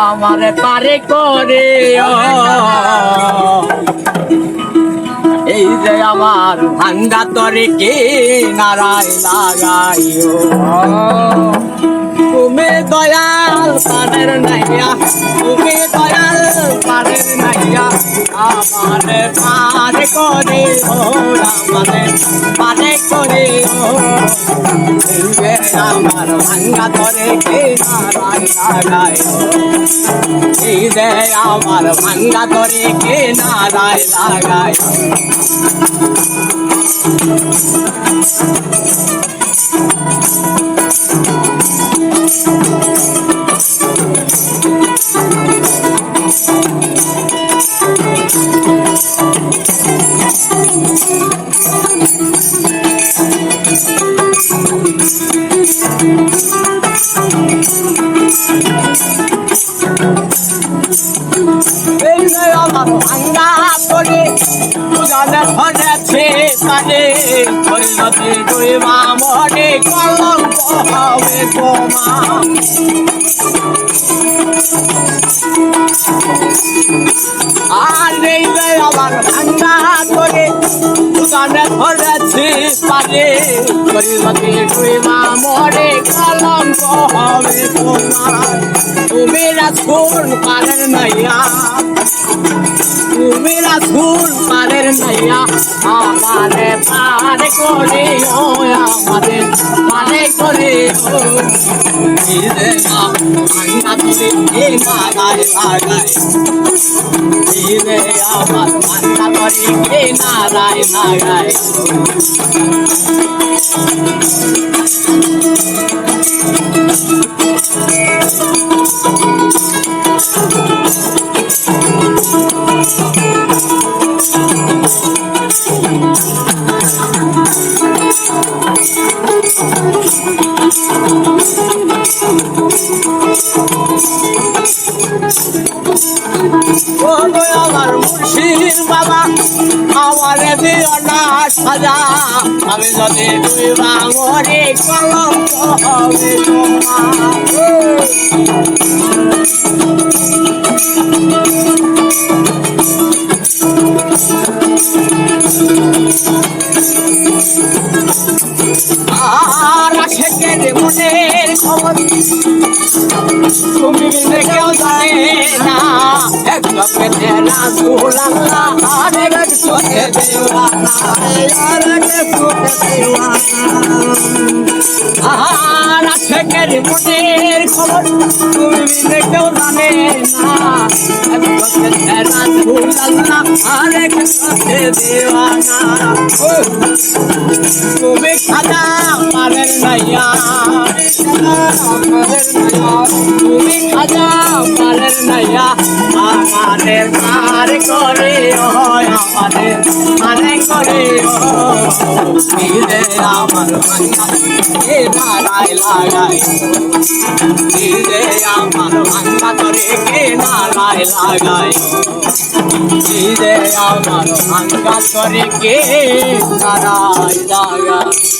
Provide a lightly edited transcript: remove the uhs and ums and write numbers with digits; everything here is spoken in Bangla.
আমারে পারে করে এই যে আমার ভাঙ্গা তরে কে নারায় লাগাইও তুমি দয়াল পারের নাইয়া তুমি দয়াল পারের নাইয়া আমারে পারে করে আমারে পারে করে আমার ভাঙ্গা তরে কে নারায় লাগাইও এই যে আমার ভাঙ্গা তরে কে নারায় লাগাইও আমার ভাঙ্গা করে পূজানে ধরেছে তারে পরিণতি দুই মা মনে কলঙ্ক হবে তোমা আর এই যে আমার ভাঙ্গা করে পূজানে ধরেছে তারে পরিণতি দুই মা মনে কলঙ্ক হবে তোমার তুমি রাজকুল পারের নাইয়া তুমি রাজকুল পারের নাইয়া আমারে পারে করে আমাদের পারে করে ভাঙ্গা করে কে নারায় লাগায় আমার ভাঙ্গা করে কে নারায় লাগায় আমার মুর্শিদ বাবা আমারে দিও না সাজা আমি যদি তুই বাঙরে কলঙ্ক হবে আর আশেকের মনের খবর তুমি কেউ জানে না একদম তেরা সুলাল্লা আরেক চোখে দেওয়ানা আরেক চোখে দেওয়ানা আর আশেকের মনের খবর তুমি কেউ জানে না একদম তেরা সুলাল্লা আরেক চোখে দেওয়ানা তুমি খাজা পারের নাইয়া তুমি খাজা পারের নাইয়া আমাদের পার করে আমাদের পারে করে আমার ভাঙ্গা কে নারায় লাগায় আমার ভাঙ্গা করে কে নারায় লাগায় আমার ভাঙ্গা করে কে নারায় লাগায়।